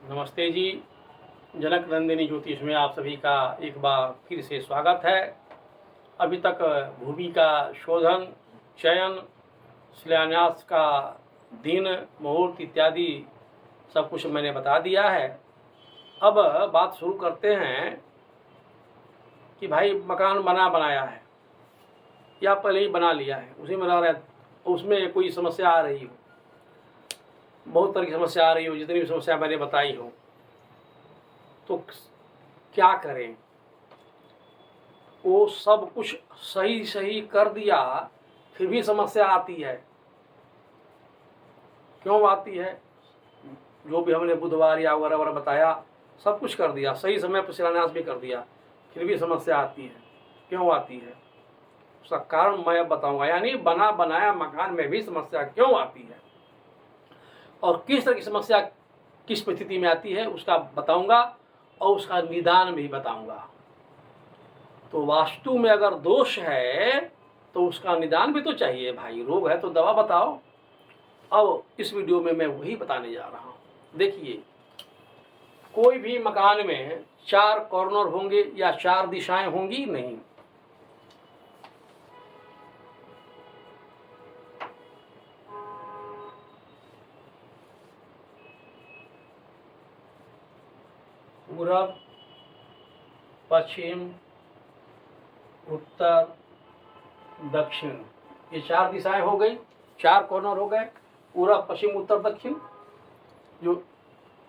नमस्ते जी। जनक नंदिनी ज्योतिष में आप सभी का एक बार फिर से स्वागत है। अभी तक भूमि का शोधन, चयन, शिलान्यास का दिन, मुहूर्त इत्यादि सब कुछ मैंने बता दिया है। अब बात शुरू करते हैं कि भाई मकान बनाया है या पहले ही बना लिया है, उसी में रह रहा है, उसमें कोई समस्या आ रही हो, बहुत तरह की समस्या आ रही हो, जितनी भी समस्या मैंने बताई हो, तो क्या करें। वो सब कुछ सही सही कर दिया, फिर भी समस्या आती है। क्यों आती है? जो भी हमने बुधवार या वगैरह बताया, सब कुछ कर दिया, सही समय पर शिलान्यास भी कर दिया, फिर भी समस्या आती है। क्यों आती है उसका कारण मैं बताऊंगा। यानी बना बनाया मकान में भी समस्या क्यों आती है और किस तरह की समस्या किस परिस्थिति में आती है उसका बताऊंगा और उसका निदान भी बताऊंगा। तो वास्तु में अगर दोष है तो उसका निदान भी तो चाहिए भाई। रोग है तो दवा बताओ। अब इस वीडियो में मैं वही बताने जा रहा हूं। देखिए, कोई भी मकान में 4 कॉर्नर होंगे या 4 दिशाएं होंगी? नहीं। पूरब, पश्चिम, उत्तर, दक्षिण, ये 4 दिशाएं हो गई, 4 कॉर्नर हो गए। पूरब, पश्चिम, उत्तर, दक्षिण। जो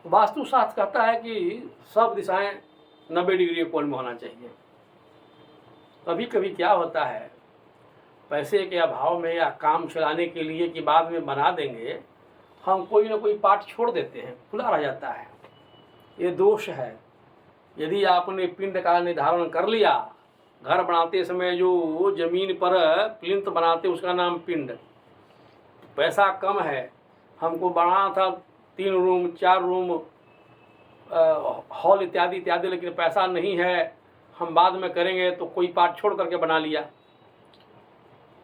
वास्तुशास्त्र कहता है कि सब दिशाएं 90 डिग्री के कोण में होना चाहिए। कभी कभी क्या होता है, पैसे के अभाव में या काम चलाने के लिए कि बाद में बना देंगे, हम कोई ना कोई पार्ट छोड़ देते हैं, खुला रह जाता है। ये दोष है। यदि आपने पिंड का निर्धारण कर लिया, घर बनाते समय जो जमीन पर प्लिंथ बनाते उसका नाम पिंड, पैसा कम है, हमको बनाना था 3 रूम 4 रूम हॉल इत्यादि इत्यादि, लेकिन पैसा नहीं है, हम बाद में करेंगे, तो कोई पार्ट छोड़ करके बना लिया।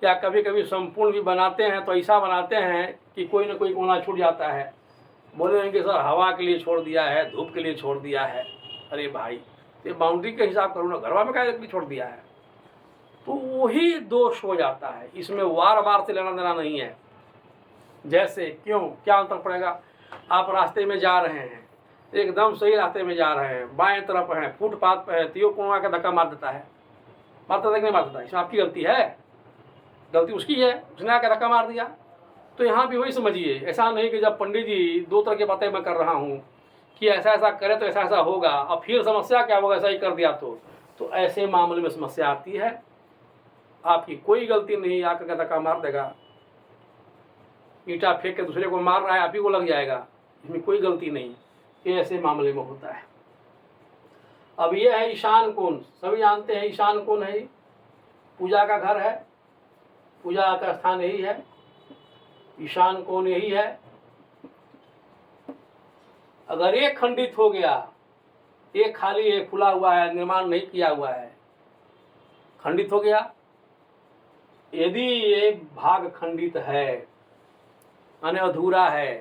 या कभी कभी संपूर्ण भी बनाते हैं तो ऐसा बनाते हैं कि कोई ना कोई कोना छूट जाता है, बोलेंगे सर हवा के लिए छोड़ दिया है, धूप के लिए छोड़ दिया है। अरे भाई, ये बाउंड्री के हिसाब करो ना, घरवा में क्या छोड़ दिया है, तो वही दोष हो जाता है। इसमें वार वार से लेना देना नहीं है। जैसे क्यों, क्या अंतर पड़ेगा? आप रास्ते में जा रहे हैं, एकदम सही रास्ते में जा रहे हैं, बाएं तरफ है, फुटपाथ पर है, तो कोना का धक्का मार देता है। मारता था कि नहीं मारता था? इसमें आपकी गलती है? गलती उसकी है, उसने आकर धक्का मार दिया। तो यहाँ भी वही समझिए। ऐसा नहीं कि जब पंडित जी 2 तरह की बातें मैं कर रहा हूँ कि ऐसा ऐसा करे तो ऐसा ऐसा होगा, अब फिर समस्या क्या होगा, ऐसा ही कर दिया तो ऐसे मामले में समस्या आती है। आपकी कोई गलती नहीं, आकर के धक्का मार देगा, ईंटा फेंक के दूसरे को मार रहा है, आप ही को लग जाएगा, इसमें कोई गलती नहीं। ये ऐसे मामले में होता है। अब ये है ईशान कोण, सभी जानते हैं ईशान कोण है, पूजा का घर है, पूजा का स्थान यही है, ईशान कोण यही है। अगर एक खंडित हो गया, एक खाली है, खुला हुआ है, निर्माण नहीं किया हुआ है, खंडित हो गया, यदि ये भाग खंडित है यानी अधूरा है,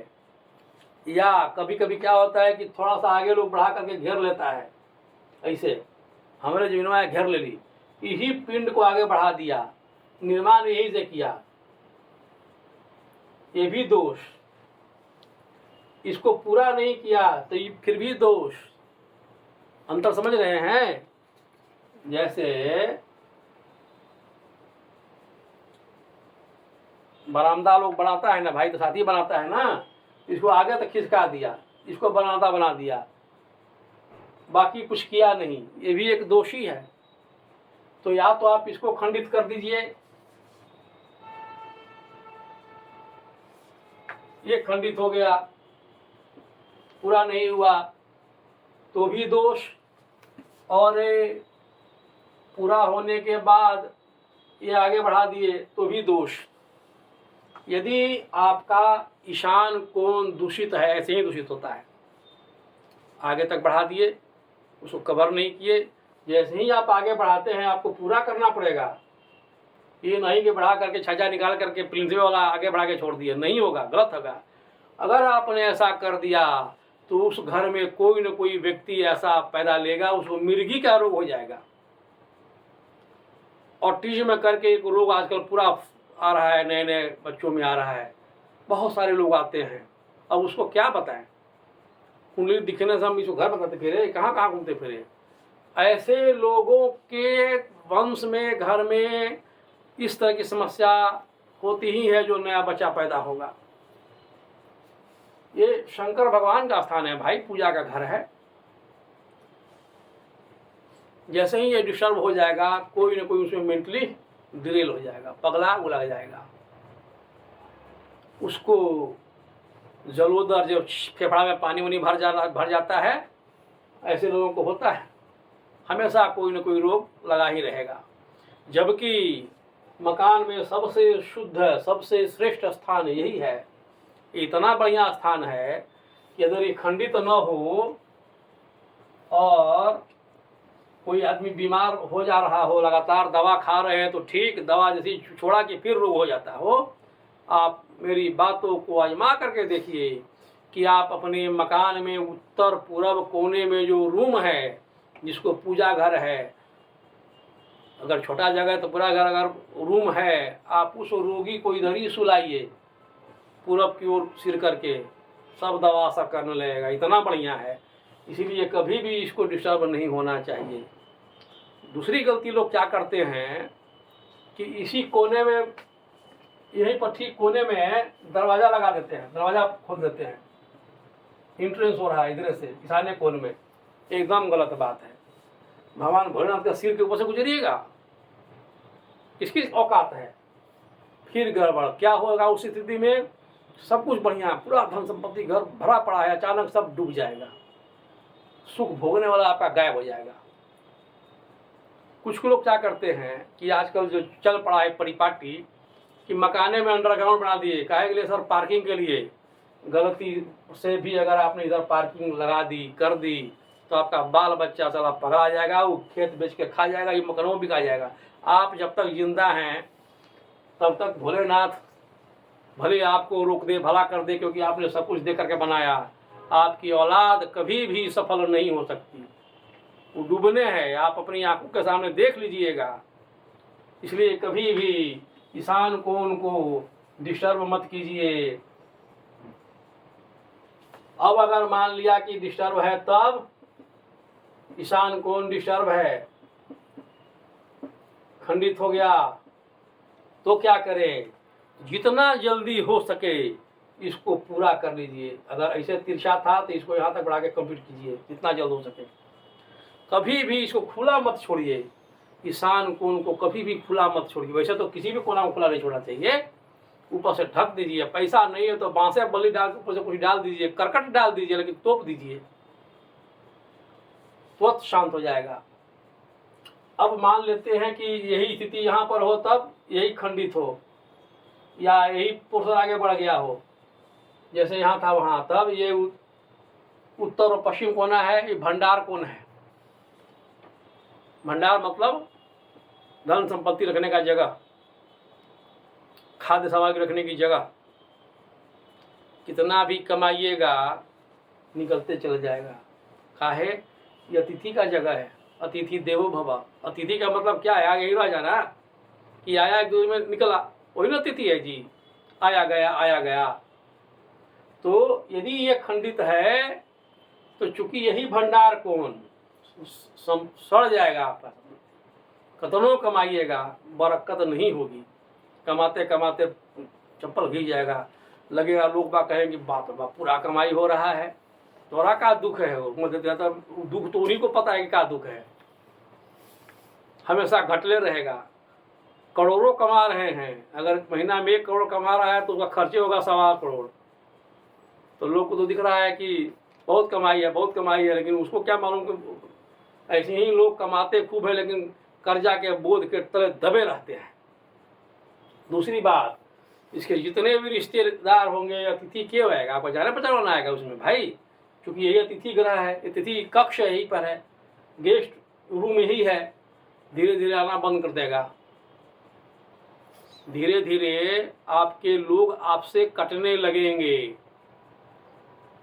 या कभी कभी क्या होता है कि थोड़ा सा आगे लोग बढ़ा करके घेर लेता है, ऐसे हमारे जमीन में घेर ले ली, यही पिंड को आगे बढ़ा दिया, निर्माण यही से किया, ये भी दोष। इसको पूरा नहीं किया तो ये फिर भी दोष। अंतर समझ रहे हैं? जैसे बरामदा लोग बनाता है ना भाई, तो साथी बनाता है ना, इसको आगे तक खिसका दिया, इसको बनाता बना दिया, बाकी कुछ किया नहीं, ये भी एक दोषी है। तो या तो आप इसको खंडित कर दीजिए, ये खंडित हो गया, पूरा नहीं हुआ तो भी दोष, और पूरा होने के बाद ये आगे बढ़ा दिए तो भी दोष। यदि आपका ईशान कोण दूषित है, ऐसे ही दूषित होता है, आगे तक बढ़ा दिए, उसको कवर नहीं किए, जैसे ही आप आगे बढ़ाते हैं आपको पूरा करना पड़ेगा। ये नहीं कि बढ़ा करके छज्जा निकाल करके प्रिंसिपल वाला आगे बढ़ा के छोड़ दिए, नहीं होगा, गलत होगा। अगर आपने ऐसा कर दिया तो उस घर में कोई न कोई व्यक्ति ऐसा पैदा लेगा, उसको मिर्गी का रोग हो जाएगा। ऑटिज्म करके एक रोग आजकल पूरा आ रहा है, नए नए बच्चों में आ रहा है, बहुत सारे लोग आते हैं। अब उसको क्या बताएं, कुंडली दिखने से हम इसको घर बताते फिरे, कहाँ कहाँ घूमते फिरे। ऐसे लोगों के वंश में, घर में इस तरह की समस्या होती ही है जो नया बच्चा पैदा होगा। ये शंकर भगवान का स्थान है भाई, पूजा का घर है। जैसे ही ये डिस्टर्ब हो जाएगा, कोई ना कोई उसमें मेंटली ड्रिल हो जाएगा, पगला उलग जाएगा। उसको जलोदर, जब फेफड़ा में पानी वानी भर जाता है, ऐसे लोगों को होता है, हमेशा कोई ना कोई रोग लगा ही रहेगा। जबकि मकान में सबसे शुद्ध, सबसे श्रेष्ठ स्थान यही है। इतना बढ़िया स्थान है कि अगर ये खंडित न हो और कोई आदमी बीमार हो जा रहा हो, लगातार दवा खा रहे हैं तो ठीक, दवा जैसी छोड़ा कि फिर रोग हो जाता हो, आप मेरी बातों को आजमा करके देखिए कि आप अपने मकान में उत्तर पूर्व कोने में जो रूम है, जिसको पूजा घर है, अगर छोटा जगह है तो पूरा घर अगर रूम है, आप उस रोगी को इधर ही सुलाइए, पूरब की ओर सिर करके, सब दवा असर करने लगेगा। इतना बढ़िया है, इसीलिए कभी भी इसको डिस्टर्ब नहीं होना चाहिए। दूसरी गलती लोग क्या करते हैं कि इसी कोने में, यहीं पर ठीक कोने में दरवाज़ा लगा देते हैं, दरवाज़ा खोल देते हैं, इंट्रेंस हो रहा है इधर से ईशान्य कोण में। एकदम गलत बात है। भगवान भोलेनाथ का सिर के ऊपर से गुजरिएगा, इसकी औकात है। फिर गड़बड़ क्या होगा उस स्थिति में, सब कुछ बढ़िया, पूरा धन संपत्ति घर भरा पड़ा है, अचानक सब डूब जाएगा, सुख भोगने वाला आपका गायब हो जाएगा। कुछ लोग क्या करते हैं कि आजकल जो चल पड़ा है परिपाटी कि मकाने में अंडरग्राउंड बना दिए, काहे के लिए सर, पार्किंग के लिए। गलती से भी अगर आपने इधर पार्किंग लगा दी, कर दी, तो आपका बाल बच्चा साला पकड़ा जाएगा, वो खेत बेच के खा जाएगा, ये मकानों भी खा जाएगा। आप जब तक जिंदा हैं तब तक भोलेनाथ भले आपको रोक दे, भला कर दे, क्योंकि आपने सब कुछ दे करके बनाया। आपकी औलाद कभी भी सफल नहीं हो सकती, वो डूबने हैं, आप अपनी आंखों के सामने देख लीजिएगा। इसलिए कभी भी ईशान कोण को डिस्टर्ब मत कीजिए। अब अगर मान लिया कि डिस्टर्ब है, तब ईशान कोण डिस्टर्ब है, खंडित हो गया, तो क्या करें, जितना जल्दी हो सके इसको पूरा कर लीजिए। अगर ऐसे तिरछा था तो इसको यहाँ तक बढ़ा के कंप्लीट कीजिए जितना जल्द हो सके। कभी भी इसको खुला मत छोड़िए, ईशान कोण को कभी भी खुला मत छोड़िए। वैसे तो किसी भी कोना को खुला नहीं छोड़ना चाहिए, ऊपर से ढक दीजिए। पैसा नहीं है तो बांसे बल्ली डाल के ऊपर से कुछ डाल दीजिए, करकट डाल दीजिए, लेकिन तोप दीजिए, तुरंत शांत हो जाएगा। अब मान लेते हैं कि यही स्थिति यहाँ पर हो, तब यही खंडित हो या यही पोर्शन आगे बढ़ गया हो, जैसे यहाँ था वहाँ, तब ये उत्तर और पश्चिम कोना है, ये भंडार कोण है। भंडार मतलब धन संपत्ति रखने का जगह, खाद्य सामग्री रखने की जगह। कितना भी कमाइएगा निकलते चल जाएगा। काहे, ये अतिथि का जगह है, अतिथि देवो भव। अतिथि का मतलब क्या है, आगे ही रह जाना कि आया एक दूर में निकला, वही ना अतिथि है जी, आया गया आया गया। तो यदि ये खंडित है तो चूंकि यही भंडार कोण सड़ जाएगा, आपका कतनों कमाइएगा बरकत नहीं होगी, कमाते कमाते चप्पल घिस जाएगा, लगेगा लोग बात कहेंगे बाप रे बाप पूरा कमाई हो रहा है, तोरा का दुख है। वो मतलब दुख तो उन्हीं को पता है कि क्या दुख है, हमेशा घटले रहेगा। करोड़ों कमा रहे हैं, अगर महीना में 1 करोड़ कमा रहा है तो उसका खर्चे होगा 1.25 करोड़। तो लोग को तो दिख रहा है कि बहुत कमाई है बहुत कमाई है, लेकिन उसको क्या मालूम कि ऐसे ही लोग कमाते खूब है लेकिन कर्जा के बोझ के तले दबे रहते हैं। दूसरी बात, इसके जितने भी रिश्तेदार होंगे, अतिथि क्यों आएगा, आपको जाना पहचाना आएगा उसमें भाई, क्योंकि यही अतिथि ग्रह है, अतिथि कक्ष यहीं पर है, गेस्ट रूम यही है। धीरे धीरे आना बंद कर देगा, धीरे धीरे आपके लोग आपसे कटने लगेंगे।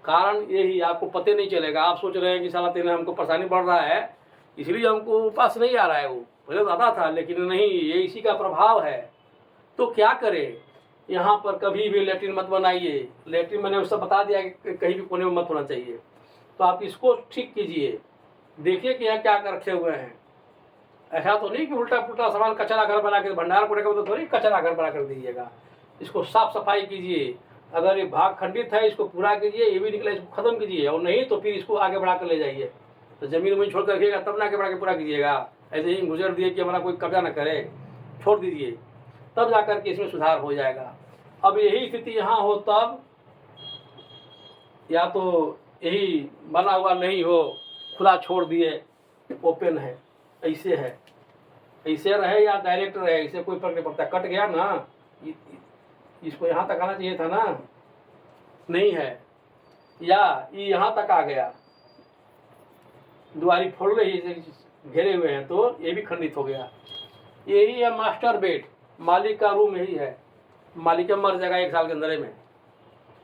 कारण यही, आपको पते नहीं चलेगा। आप सोच रहे हैं कि साला तेने हमको परेशानी बढ़ रहा है इसलिए हमको पास नहीं आ रहा है। वो पहले ज़्यादा था, लेकिन नहीं, ये इसी का प्रभाव है। तो क्या करें, यहाँ पर कभी भी लेटरिन मत बनाइए। लेटरिन मैंने उससे बता दिया कि कहीं भी कोने में मत होना चाहिए। तो आप इसको ठीक कीजिए, देखिए कि यहाँ क्या कर रखे हुए हैं। ऐसा तो नहीं कि उल्टा पुल्टा सामान कचरा घर बना कर, भंडार को तो थोड़ी कचरा घर बना कर दीजिएगा। इसको साफ सफाई कीजिए। अगर ये भाग खंडित है इसको पूरा कीजिए, ये भी निकला इसको खत्म कीजिए, और नहीं तो फिर इसको आगे बढ़ा कर ले जाइए। तो ज़मीन में छोड़ कर रखिएगा, तब ना आगे बढ़ा के पूरा कीजिएगा। ऐसे ही गुजर दिए कि हमारा कोई कब्जा न करे, छोड़ दीजिए, तब जा कर के इसमें सुधार हो जाएगा। अब यही स्थिति यहाँ हो तब, या तो यही बना हुआ नहीं हो, खुला छोड़ दिए, ओपन है, ऐसे है, ऐसे रहे या डायरेक्ट रहे, इससे कोई फर्क नहीं पड़ता। कट गया ना, इसको यहाँ तक आना चाहिए था ना, नहीं है, या ये यहाँ तक आ गया, दुआरी फोड़ रही घेरे हुए हैं, तो ये भी खंडित हो गया। यही है मास्टर बेड, मालिक का रूम यही है। मालिक मर जाएगा 1 साल के अंदर में,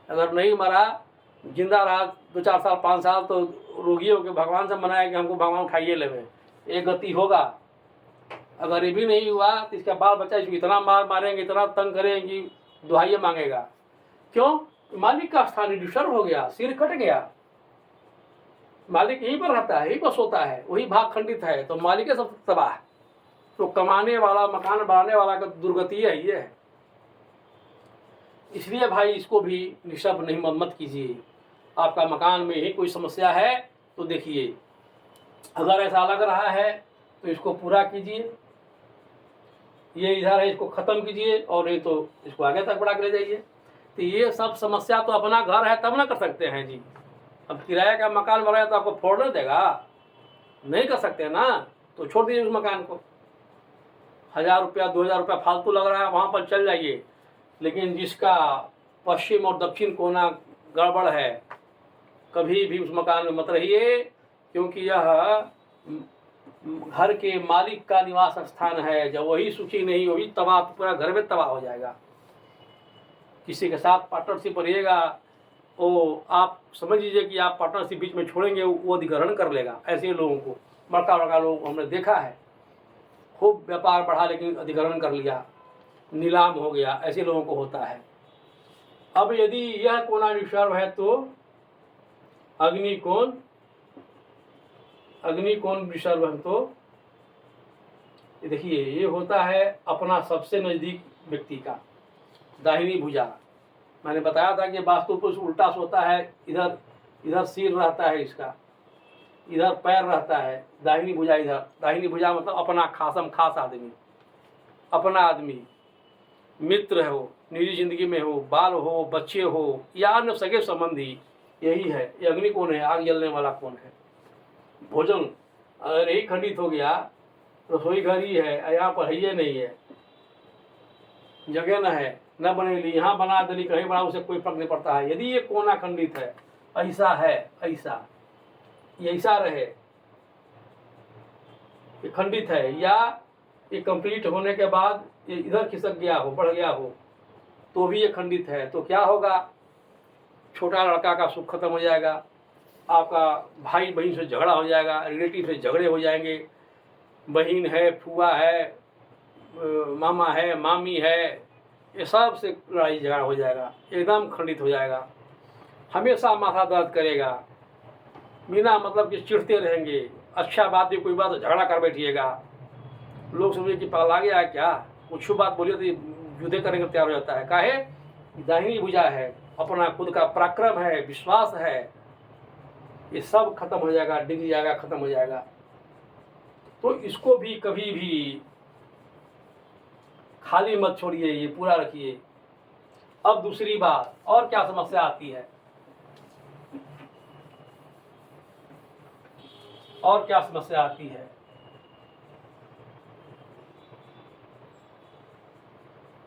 अगर नहीं मरा, जिंदा रहा 2-4 साल 5 साल, तो रोगियों के भगवान से मनाया कि हमको भगवान उठाइए लेवे, एक गति होगा। अगर ये भी नहीं हुआ तो इसका बाल बच्चा इसको इतना मारेंगे, इतना तंग करेंगे कि दुहाइयाँ मांगेगा। क्यों? मालिक का स्थान डिस्टर्ब हो गया, सिर कट गया। मालिक यहीं पर रहता है, यहीं पर सोता है, वही भाग खंडित है, तो मालिक सब तबाह। तो कमाने वाला, मकान बनाने वाला का दुर्गति यही है। इसलिए भाई इसको भी निशब नहीं मत कीजिए। आपका मकान में ही कोई समस्या है तो देखिए, अगर ऐसा लग रहा है तो इसको पूरा कीजिए। ये इधर है, इसको ख़त्म कीजिए, और नहीं तो इसको आगे तक बढ़ा के ले जाइए। तो ये सब समस्या तो अपना घर है तब ना कर सकते हैं जी। अब किराए का मकान बना है तो आपको फोड़ने देगा? नहीं कर सकते ना, तो छोड़ दीजिए उस मकान को। 1000 रुपया 2000 रुपया फालतू लग रहा है, वहाँ पर चल जाइए। लेकिन जिसका पश्चिम और दक्षिण कोना गड़बड़ है, कभी भी उस मकान में मत रहिए, क्योंकि यह घर के मालिक का निवास स्थान है। जब वही सुखी नहीं, वही तबाह, पूरा घर में तबाह हो जाएगा। किसी के साथ पार्टनरशिप रहिएगा, वो आप समझ लीजिए कि आप पार्टनरशिप बीच में छोड़ेंगे, वो अधिग्रहण कर लेगा। ऐसे लोगों को, बड़का बड़का लोगों को हमने देखा है, खूब व्यापार बढ़ा लेकिन अधिग्रहण कर लिया, नीलाम हो गया, ऐसे लोगों को होता है। अब यदि यह कोना डिस्टर्ब है तो अग्निकोण डिस्टर्ब है तो देखिए, ये होता है अपना सबसे नज़दीक व्यक्ति का दाहिनी भुजा। मैंने बताया था कि वास्तु पुरुष उल्टा सोता है, इधर सिर रहता है इसका, इधर पैर रहता है, दाहिनी भुजा इधर। दाहिनी भुजा मतलब अपना खास आदमी, अपना आदमी, मित्र हो, निजी जिंदगी में हो, बाल हो, बच्चे हो, या अन्य सगे संबंधी, यही है। ये अग्नि कौन है? आग जलने वाला कौन है? भोजन अगर यही खंडित हो गया, रसोई घर ही है, यहाँ पर है, ये नहीं है, जगह न है, न बनेली, यहाँ बना देली, कहीं बना, उसे कोई फर्क नहीं पड़ता है। यदि ये कोना खंडित है, ऐसा है, ऐसा ये ऐसा रहे, ये खंडित है, या ये कंप्लीट होने के बाद ये इधर खिसक गया हो, बढ़ गया हो, तो भी ये खंडित है, तो क्या होगा? छोटा लड़का का सुख खत्म हो जाएगा, आपका भाई बहन से झगड़ा हो जाएगा, रिलेटिव से झगड़े हो जाएंगे, बहन है, फूआ है, मामा है, मामी है, ये सब से लड़ाई झगड़ा हो जाएगा, एकदम खंडित हो जाएगा। हमेशा माथा दर्द करेगा, बिना मतलब कि चिढ़ते रहेंगे, अच्छा बात भी कोई बात तो झगड़ा कर बैठिएगा। लोग समझे कि पगला गया क्या, कुछ बात बोलिए तो युद्ध करने को तैयार हो जाता है। काहे? दाहिनी भुजा है, अपना खुद का पराक्रम है, विश्वास है, ये सब खत्म हो जाएगा, डिग जाएगा, खत्म हो जाएगा। तो इसको भी कभी भी खाली मत छोड़िए, ये पूरा रखिए। अब दूसरी बात, और क्या समस्या आती है? और क्या समस्या आती है?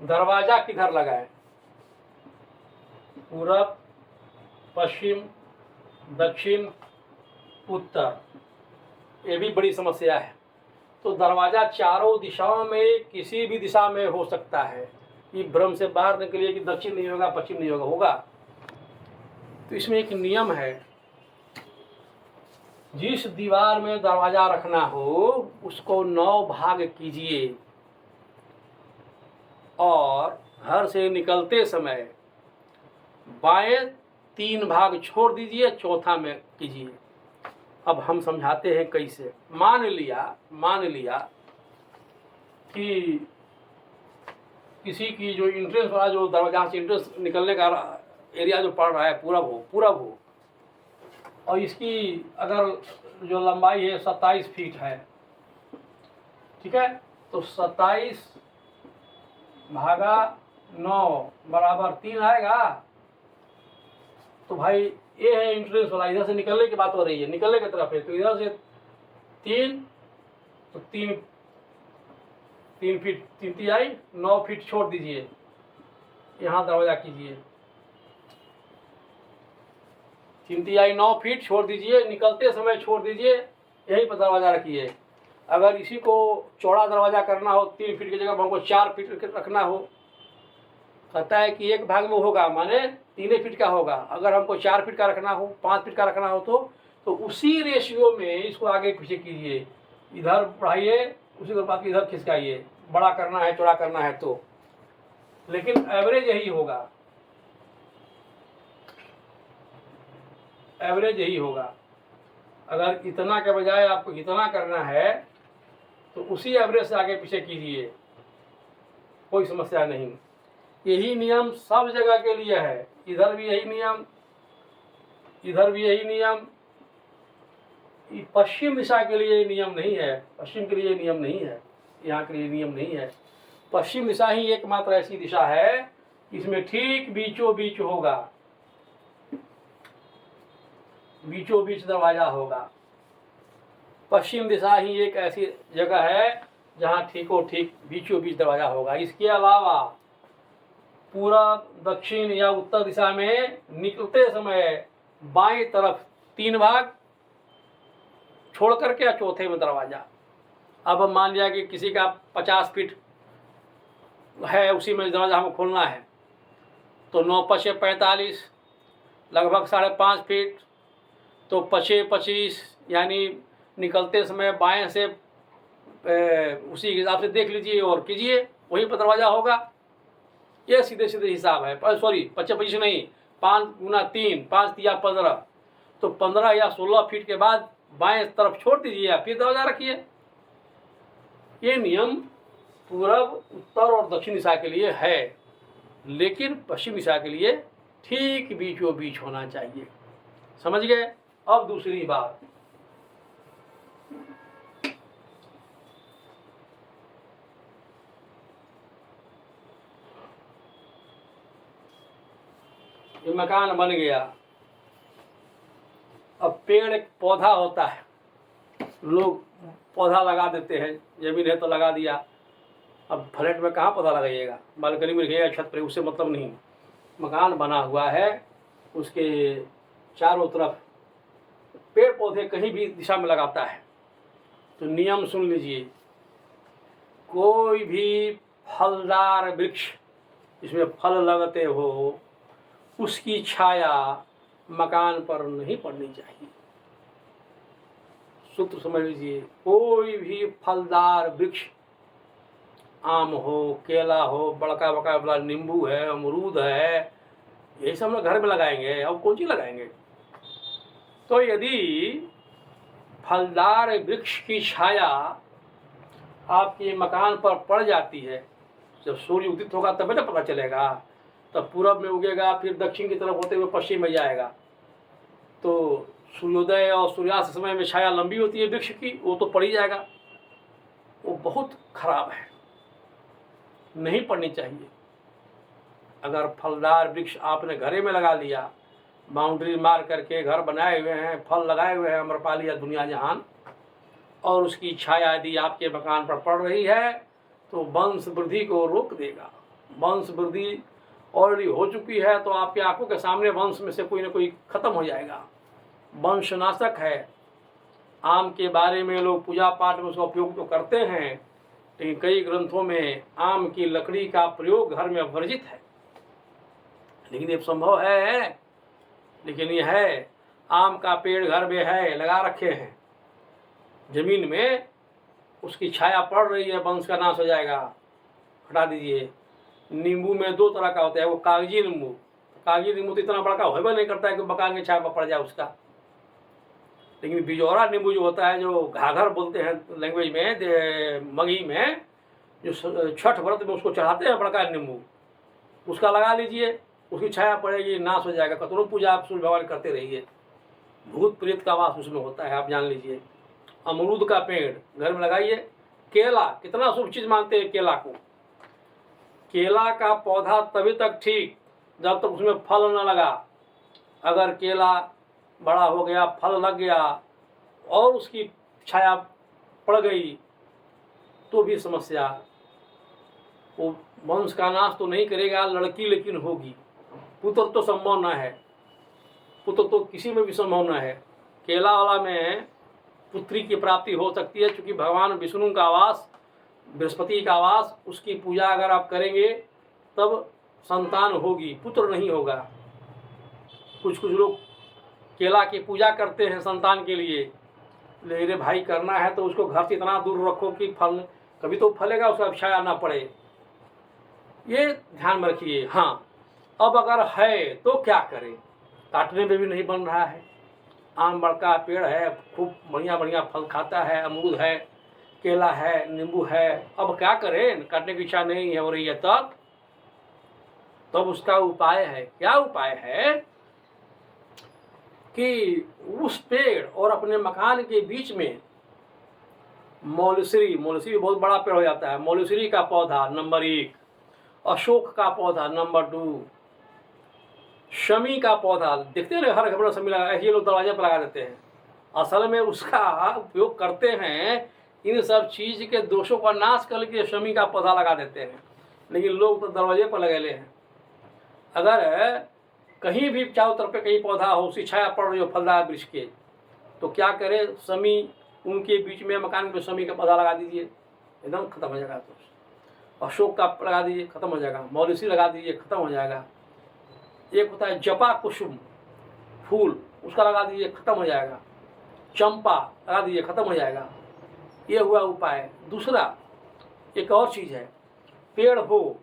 दरवाजा किधर लगाएं? पूरब, पश्चिम, दक्षिण, उत्तर, ये भी बड़ी समस्या है। तो दरवाजा चारों दिशाओं में किसी भी दिशा में हो सकता है। ये भ्रम से बाहर निकलिए कि दक्षिण नहीं होगा, पश्चिम नहीं होगा, होगा। तो इसमें एक नियम है, जिस दीवार में दरवाजा रखना हो उसको 9 भाग कीजिए और घर से निकलते समय बाएं 3 भाग छोड़ दीजिए, चौथा में कीजिए। अब हम समझाते हैं कैसे। मान लिया कि किसी की जो इंट्रेंस वाला जो दरवाजा से इंट्रेंस निकलने का एरिया जो पड़ रहा है पूरब हो और इसकी अगर जो लंबाई है 27 फीट है, ठीक है, तो 27 भागा 9 बराबर 3 आएगा। तो भाई ये है इंट्रेंस वाला, इधर से निकलने की बात हो रही है, निकलने की तरफ है, तो इधर से 3 तो 3 फीट 3 तिहाई 9 फीट छोड़ दीजिए, यहाँ दरवाजा कीजिए। 3 तिहाई 9 फीट छोड़ दीजिए, निकलते समय छोड़ दीजिए, यहीं पर दरवाजा रखिए। अगर इसी को चौड़ा दरवाजा करना हो 3 फीट की जगह हमको 4 फीट रखना हो, कहता है कि एक भाग में होगा, माने 3 फीट का होगा। अगर हमको 4 फीट का रखना हो, 5 फीट का रखना हो तो उसी रेशियो में इसको आगे पीछे कीजिए, इधर बढ़ाइए, उसी के बाद इधर खिसकाइए। बड़ा करना है, चौड़ा करना है तो, लेकिन एवरेज यही होगा, एवरेज यही होगा। अगर इतना के बजाय आपको इतना करना है तो उसी एवरेज से आगे पीछे कीजिए, कोई समस्या नहीं। यही नियम सब जगह के लिए है, इधर भी यही नियम, इधर भी यही नियम। पश्चिम दिशा के लिए नियम नहीं है, पश्चिम के लिए नियम नहीं है, यहाँ के लिए नियम नहीं है। पश्चिम दिशा ही एकमात्र ऐसी दिशा है इसमें ठीक बीचों बीच होगा, बीचों बीच दरवाजा होगा। पश्चिम दिशा ही एक ऐसी जगह है जहाँ ठीकों ठीक बीचों बीच दरवाजा होगा। इसके अलावा पूरब, दक्षिण या उत्तर दिशा में निकलते समय बाएं तरफ 3 भाग छोड़ करके या चौथे में दरवाजा। अब हम मान लिया कि किसी का 50 फीट है, उसी में दरवाजा हमको खोलना है, तो 9 पचे 45 लगभग 5.5 फीट, तो 25 यानी निकलते समय बाएं से उसी हिसाब से देख लीजिए और कीजिए, वहीं पर दरवाजा होगा। ये सीधे सीधे हिसाब है। सॉरी 25 नहीं, 5 गुना 3, 5 तिया 15, तो 15 या 16 फीट के बाद बाएं तरफ छोड़ दीजिए, फिर दरवाजा रखिए। ये नियम पूरब, उत्तर और दक्षिण दिशा के लिए है, लेकिन पश्चिम दिशा के लिए ठीक बीचों बीच होना चाहिए। समझ गए? अब दूसरी बात, ये मकान बन गया, अब पेड़ एक पौधा होता है, लोग पौधा लगा देते हैं, जमीन है तो लगा दिया। अब फ्लैट में कहाँ पौधा लगाइएगा, बालकनी में रखिएगा, छत पर, उससे मतलब नहीं। मकान बना हुआ है, उसके चारों तरफ पेड़ पौधे कहीं भी दिशा में लगाता है, तो नियम सुन लीजिए, कोई भी फलदार वृक्ष जिसमें फल लगते हो उसकी छाया मकान पर नहीं पड़नी चाहिए। सूत्र समझ लीजिए, कोई भी फलदार वृक्ष, आम हो, केला हो, बड़का बड़ा नींबू है, अमरूद है, यही सब हम लोग घर में लगाएंगे, अब कौन चीज लगाएंगे। तो यदि फलदार वृक्ष की छाया आपके मकान पर पड़ जाती है, जब सूर्य उदित होगा तब ना पता चलेगा, तब पूरब में उगेगा, फिर दक्षिण की तरफ होते हुए पश्चिम में जाएगा, तो सूर्योदय और सूर्यास्त समय में छाया लंबी होती है वृक्ष की, वो तो पड़ ही जाएगा, वो बहुत खराब है, नहीं पड़नी चाहिए। अगर फलदार वृक्ष आपने घरे में लगा लिया, बाउंड्री मार करके घर बनाए हुए हैं, फल लगाए हुए हैं, अम्रपाली या दुनिया जहान, और उसकी छाया यदि आपके मकान पर पड़ रही है तो वंश वृद्धि को रोक देगा। वंश वृद्धि ऑलरेडी हो चुकी है, तो आपके आंखों के सामने वंश में से कोई ना कोई खत्म हो जाएगा, वंशनाशक है। आम के बारे में लोग पूजा पाठ में उसका उपयोग तो करते हैं, लेकिन कई ग्रंथों में आम की लकड़ी का प्रयोग घर में वर्जित है। लेकिन ये संभव है लेकिन ये है आम का पेड़ घर में है, लगा रखे हैं जमीन में, उसकी छाया पड़ रही है, वंश का नाश हो जाएगा, हटा दीजिए। नींबू में दो तरह का होता है, वो कागजी नींबू, कागजी नींबू तो इतना बड़ा होगा नहीं करता है कि मकान की छाया पर पड़ जाए उसका। लेकिन बिजौरा नींबू जो होता है, जो घाघर बोलते हैं लैंग्वेज में, मगही में, जो छठ व्रत में उसको चढ़ाते हैं बड़का नींबू, उसका लगा लीजिए, उसकी छाया पड़ेगी, नाश हो जाएगा। कतनों पूजा आप सूर्य भगवान करते रहिए, भूत प्रेत का वास उसमें होता है, आप जान लीजिए। अमरूद का पेड़ घर में लगाइए। केला, कितना शुभ चीज मानते हैं केला को। केला का पौधा तभी तक ठीक जब तक उसमें फल न लगा। अगर केला बड़ा हो गया, फल लग गया और उसकी छाया पड़ गई तो भी समस्या। वो वंश का नाश तो नहीं करेगा, लड़की लेकिन होगी। पुत्र तो संभव न है, पुत्र तो किसी में भी संभव न है। केला वाला में पुत्री की प्राप्ति हो सकती है, क्योंकि भगवान विष्णु का आवास, बृहस्पति का आवास, उसकी पूजा अगर आप करेंगे तब संतान होगी, पुत्र नहीं होगा। कुछ लोग केला की पूजा करते हैं संतान के लिए, मेरे भाई करना है तो उसको घर से इतना दूर रखो कि फल कभी तो फलेगा, उसका छाया ना पड़े, ये ध्यान में रखिए। हाँ, अब अगर है तो क्या करें, काटने में भी नहीं बन रहा है। आम बड़का पेड़ है, खूब बढ़िया बढ़िया फल खाता है, अमरूद है, केला है, नींबू है, अब क्या करें, काटने की इच्छा नहीं है हो रही है। तब उसका उपाय है, क्या उपाय है कि उस पेड़ और अपने मकान के बीच में मौलश्री भी बहुत बड़ा पेड़ हो जाता है, मौलश्री का पौधा नंबर 1, अशोक का पौधा नंबर 2, शमी का पौधा, देखते हैं ना हर घर में शमी लगा, ये लोग दरवाजे पर लगा देते हैं। असल में उसका उपयोग करते हैं इन सब चीज के दोषों का नाश करके शमी का पौधा लगा देते हैं, लेकिन लोग तो दरवाजे पर लगेले हैं। अगर कहीं भी चारों तरफ पे कहीं पौधा हो, उसकी छाया पड़ रही हो फलदार वृक्ष के, तो क्या करें, शमी उनके बीच में मकान में शमी का पौधा लगा दीजिए, एकदम खत्म हो जाएगा। तो अशोक का लगा दीजिए, खत्म हो जाएगा। मौलसी लगा दीजिए, खत्म हो जाएगा। एक होता है जपा कुसुम फूल, उसका लगा दीजिए, खत्म हो जाएगा। चंपा लगा दीजिए, खत्म हो जाएगा। ये हुआ उपाय। दूसरा एक और चीज़ है, पेड़ हो,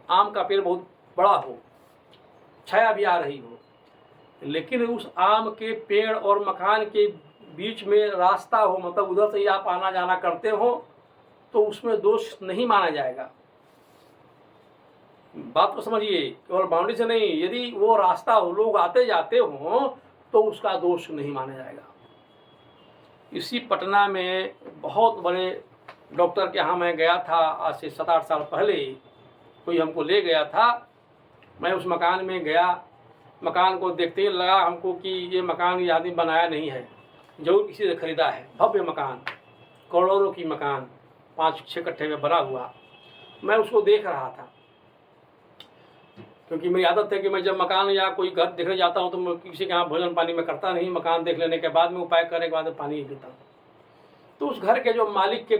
आम का पेड़ बहुत बड़ा हो, छाया भी आ रही हो, लेकिन उस आम के पेड़ और मकान के बीच में रास्ता हो, मतलब उधर से ही आप आना जाना करते हो, तो उसमें दोष नहीं माना जाएगा। बात को समझिए, केवल बाउंड्री से नहीं, यदि वो रास्ता हो, लोग आते जाते हो, तो उसका दोष नहीं माना जाएगा। इसी पटना में बहुत बड़े डॉक्टर के यहाँ मैं गया था, आज से 7-8 साल पहले कोई हमको ले गया था। मैं उस मकान में गया, मकान को देखते ही लगा हमको कि ये मकान ये आदमी बनाया नहीं है, जरूर किसी से खरीदा है। भव्य मकान, करोड़ों की मकान, 5-6 कट्ठे में बना हुआ। मैं उसको देख रहा था, क्योंकि मेरी आदत है कि मैं जब मकान या कोई घर देखने जाता हूँ तो मैं किसी के यहाँ भोजन पानी में करता नहीं, मकान देख लेने के बाद में उपाय करने के बाद पानी पीता हूँ। तो उस घर के जो मालिक के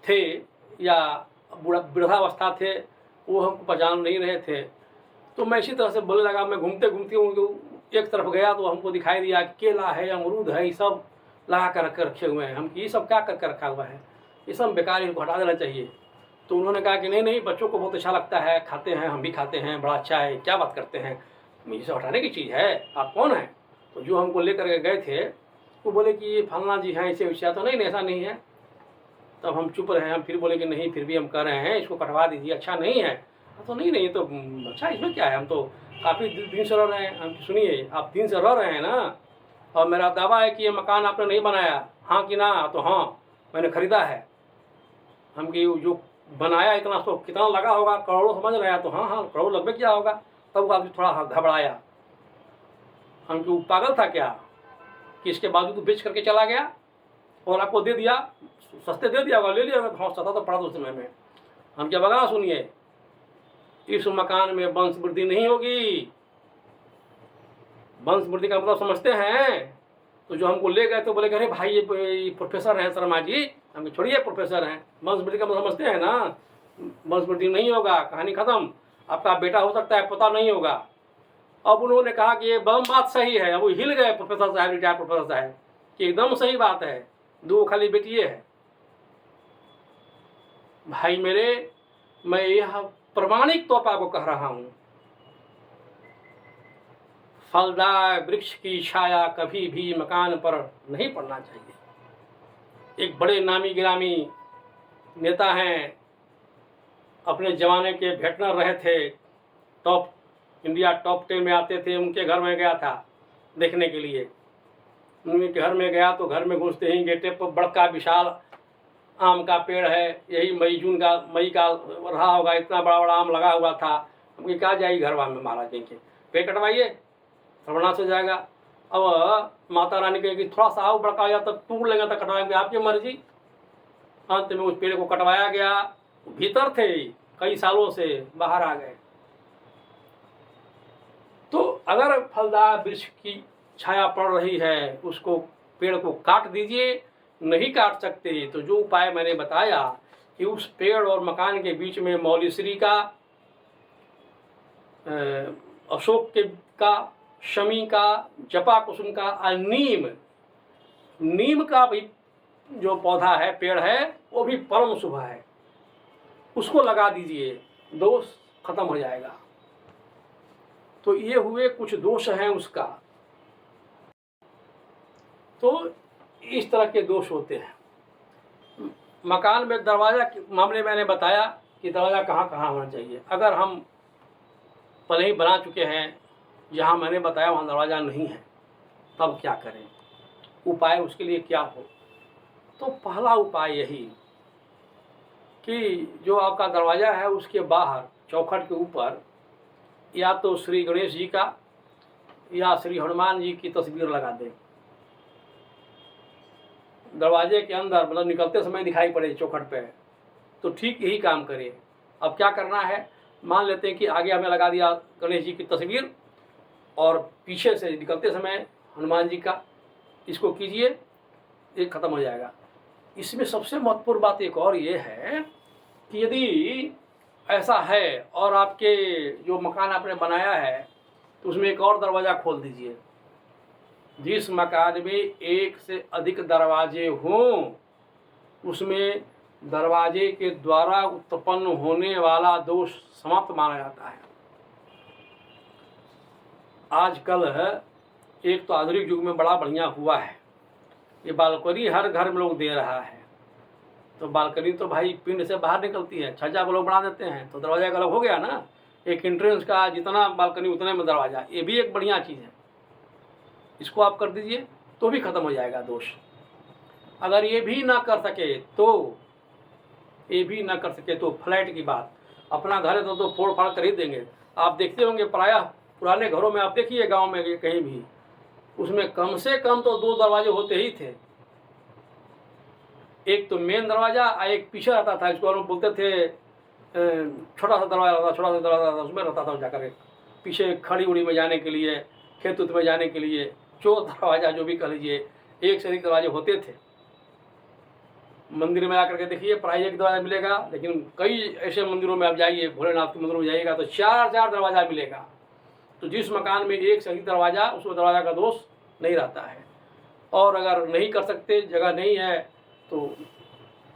थे या वृद्धावस्था थे, वो हमको पहचान नहीं रहे थे। तो मैं इसी तरह से बोलने लगा। मैं घूमते घूमते एक तरफ गया तो हमको दिखाई दिया कि केला है, अमरूद है, ये सब लगा कर रखे हुए हैं। हम ये सब क्या करके रखा हुआ है, ये सब बेकार, इनको हटा देना चाहिए। तो उन्होंने कहा कि नहीं, बच्चों को बहुत अच्छा लगता है, खाते हैं, हम भी खाते हैं, बड़ा अच्छा है, क्या बात करते हैं, ये सब हटाने की चीज़ है, आप कौन हैं? तो जो हमको लेकर के गए थे वो बोले कि ये फलना जी हैं, इसे विषय। तो नहीं, ऐसा नहीं है। तब हम चुप रहे। हम फिर बोले कि नहीं, फिर भी हम कर रहे हैं, इसको कटवा दीजिए, अच्छा नहीं है। तो नहीं तो अच्छा, इसमें क्या है, हम तो काफ़ी दिन से रह रहे हैं। हम सुनिए, आप दिन से रह रहे हैं ना, और मेरा दावा है कि ये मकान आपने नहीं बनाया, हाँ कि ना? तो हाँ, मैंने ख़रीदा है। हम कि जो बनाया इतना तो कितना लगा होगा, करोड़ों समझ रहे हैं। तो हाँ, करोड़ लगभग क्या होगा। तब आदमी थोड़ा घबराया। हम क्यों पागल था क्या कि इसके बावजूद तो बेच करके चला गया और आपको दे दिया, सस्ते दे दिया होगा, ले लिया होगा। हाँ, सस्ता तो पड़ा उस समय में। हम क्या बगा, सुनिए, इस मकान में वंश वृद्धि नहीं होगी। वंश वृद्धि का मतलब समझते हैं? तो जो हमको ले गए तो बोले, अरे भाई ये प्रोफेसर हैं शर्मा जी। हम छोड़िए, प्रोफेसर हैं, वंश वृद्धि का मतलब समझते हैं ना? वंश वृद्धि नहीं होगा, कहानी खत्म। आपका बेटा हो सकता है, पता नहीं होगा। अब उन्होंने कहा कि ये बम बात सही है। अब वो हिल गए प्रोफेसर साहब, रिटायर्ड प्रोफेसर साहब, कि एकदम सही बात है, 2 खाली बेटिए है। भाई मेरे, मैं यह प्रमाणिक तौर पर आपको कह रहा हूं, फलदार वृक्ष की छाया कभी भी मकान पर नहीं पड़ना चाहिए। एक बड़े नामी गिरामी नेता हैं, अपने ज़माने के वेटरन रहे थे, इंडिया टॉप 10 में आते थे। उनके घर में गया था देखने के लिए। उनके घर में गया तो घर में घुसते ही गेटे पर बड़का विशाल आम का पेड़ है, यही मई का रहा होगा, इतना बड़ा बड़ा आम लगा हुआ था। हमको क्या जाएगी घर में महाराज के पेड़ कटवाइए, सर्वनाश हो जाएगा। अब माता रानी कहेगी थोड़ा सा आओ, बड़का हो जाए तब तोड़ लेंगे तो कटवाएंगे, आपकी मर्जी। अंत में उस पेड़ को कटवाया गया। भीतर थे, कई सालों से बाहर आ गए। तो अगर फलदार वृक्ष की छाया पड़ रही है, उसको पेड़ को काट दीजिए। नहीं काट सकते तो जो उपाय मैंने बताया कि उस पेड़ और मकान के बीच में मौलीश्री का, अशोक का, शमी का, जपा कुसुम का और नीम का भी जो पौधा है, पेड़ है, वो भी परम शुभ है, उसको लगा दीजिए, दोष खत्म हो जाएगा। तो ये हुए कुछ दोष हैं उसका। तो इस तरह के दोष होते हैं। मकान में दरवाज़ा के मामले में मैंने बताया कि दरवाज़ा कहाँ कहाँ होना चाहिए। अगर हम पहले ही बना चुके हैं, जहाँ मैंने बताया वहाँ दरवाज़ा नहीं है, तब क्या करें, उपाय उसके लिए क्या हो। तो पहला उपाय यही कि जो आपका दरवाज़ा है उसके बाहर चौखट के ऊपर या तो श्री गणेश जी का या श्री हनुमान जी की तस्वीर लगा दें। दरवाजे के अंदर मतलब निकलते समय दिखाई पड़े चौखट पे, तो ठीक यही काम करें। अब क्या करना है, मान लेते हैं कि आगे हमने लगा दिया गणेश जी की तस्वीर और पीछे से निकलते समय हनुमान जी का, इसको कीजिए, ये खत्म हो जाएगा। इसमें सबसे महत्वपूर्ण बात एक और ये है कि यदि ऐसा है और आपके जो मकान आपने बनाया है तो उसमें एक और दरवाज़ा खोल दीजिए। जिस मकान में एक से अधिक दरवाजे हों उसमें दरवाजे के द्वारा उत्पन्न होने वाला दोष समाप्त माना जाता है। आजकल एक तो आधुनिक युग में बड़ा बढ़िया हुआ है, ये बालकनी हर घर में लोग दे रहा है। तो बालकनी तो भाई पिंड से बाहर निकलती है, छज्जा को लोग बना देते हैं, तो दरवाजा का अलग हो गया ना। एक एंट्रेंस का जितना बालकनी उतने में दरवाज़ा, ये भी एक बढ़िया चीज़ है। इसको आप कर दीजिए तो भी ख़त्म हो जाएगा दोष। अगर ये भी ना कर सके तो फ्लैट की बात, अपना घर है तो फोड़ फाड़ कर ही देंगे। आप देखते होंगे प्रायः पुराने घरों में, आप देखिए गांव में कहीं भी, उसमें कम से कम तो 2 दरवाजे होते ही थे। एक तो मेन दरवाज़ा और एक पीछे रहता था, इसको हम बोलते थे छोटा सा दरवाज़ा रहता, उसमें रहता था जाकर पीछे खड़ी उड़ी में जाने के लिए, खेत उत में जाने के लिए, चौथ दरवाज़ा जो भी कह लीजिए, एक से अधिक दरवाजे होते थे। मंदिर में आकर के देखिए प्राय एक दरवाज़ा मिलेगा, लेकिन कई ऐसे मंदिरों में आप जाइए, भोलेनाथ के मंदिरों में जाइएगा तो 4 दरवाज़ा मिलेगा। तो जिस मकान में एक से अधिक दरवाज़ा, उसमें दरवाज़ा का दोष नहीं रहता है। और अगर नहीं कर सकते, जगह नहीं है, तो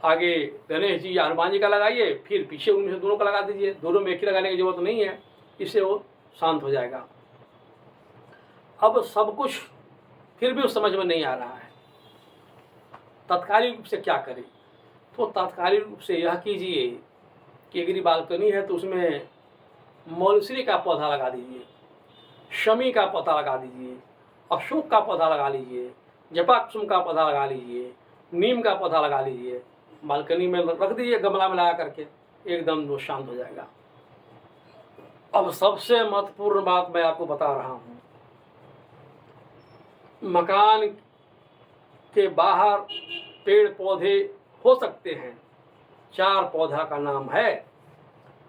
आगे गणेश जी या हनुमान जी का लगाइए, फिर पीछे उनमें से दोनों का लगा दीजिए। दोनों में एक ही लगाने की जरूरत नहीं है, इससे वो शांत हो जाएगा। अब सब कुछ फिर भी उस समझ में नहीं आ रहा है, तत्कालिक रूप से क्या करें। तो तत्कालिक रूप से यह कीजिए कि अगर बालकनी है तो उसमें मौलश्री का पौधा लगा दीजिए, शमी का पौधा लगा दीजिए, अशोक का पौधा लगा लीजिए, जपा कुसुम का पौधा लगा लीजिए, नीम का पौधा लगा लीजिए, बालकनी में रख दीजिए गमला में लगा करके, एकदम वो शांत हो जाएगा। अब सबसे महत्वपूर्ण बात मैं आपको बता रहा हूँ, मकान के बाहर पेड़ पौधे हो सकते हैं। 4 पौधा का नाम है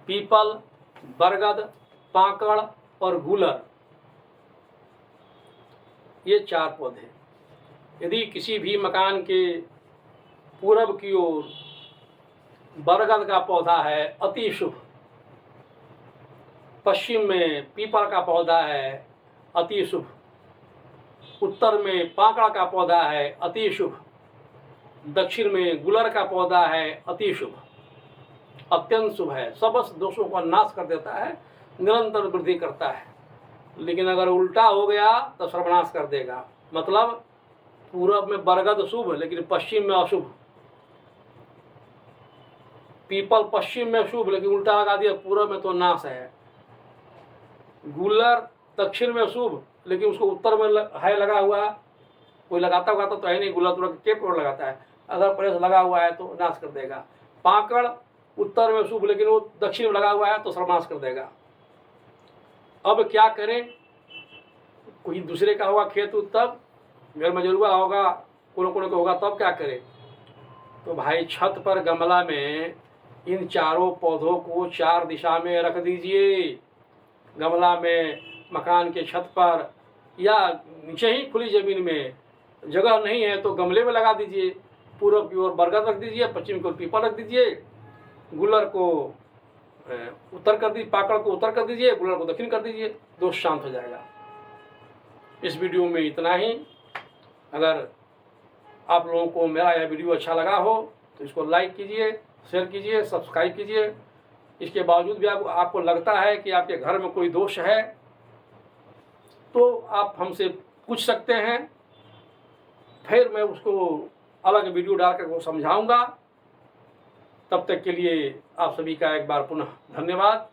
पीपल, बरगद, पाकड़ और गुलर। ये 4 पौधे यदि किसी भी मकान के पूरब की ओर बरगद का पौधा है, अति शुभ। पश्चिम में पीपल का पौधा है, अति शुभ। उत्तर में पाकड़ा का पौधा है, अति शुभ। दक्षिण में गुलर का पौधा है, अति शुभ, अत्यंत शुभ है। समस्त दोषों का नाश कर देता है, निरंतर वृद्धि करता है। लेकिन अगर उल्टा हो गया तो सर्वनाश कर देगा। मतलब पूरब में बरगद शुभ लेकिन पश्चिम में अशुभ, पीपल पश्चिम में शुभ लेकिन उल्टा लगा दिया, पूरब में तो नाश है। गुलर दक्षिण में शुभ लेकिन उसको उत्तर में है लगा हुआ, कोई लगाता हुआ तो है नहीं, गुलर तुरंत के पेड़ लगाता है, अगर प्रेस लगा हुआ है तो नाश कर देगा। पाकड़ उत्तर में शुभ लेकिन वो दक्षिण में लगा हुआ है तो सर्वनाश कर देगा। अब क्या करें, कोई दूसरे का होगा खेत तब, घर में जरूर होगा, कोनो कोनो का होगा, तब क्या करें? तो भाई छत पर गमला में इन चारों पौधों को 4 दिशा में रख दीजिए। गमला में, मकान के छत पर, या नीचे ही खुली ज़मीन में जगह नहीं है तो गमले में लगा दीजिए। पूरब की ओर बरगद रख दीजिए, पश्चिम की ओर पीपल रख दीजिए। गुलर को उत्तर कर दीजिए, पाकड़ को उत्तर कर दीजिए, गुलर को दक्षिण कर दीजिए, दोष शांत हो जाएगा। इस वीडियो में इतना ही। अगर आप लोगों को मेरा यह वीडियो अच्छा लगा हो तो इसको लाइक कीजिए, शेयर कीजिए, सब्सक्राइब कीजिए। इसके बावजूद भी आपको लगता है कि आपके घर में कोई दोष है तो आप हमसे पूछ सकते हैं, फिर मैं उसको अलग वीडियो डालकर वो समझाऊंगा। तब तक के लिए आप सभी का एक बार पुनः धन्यवाद।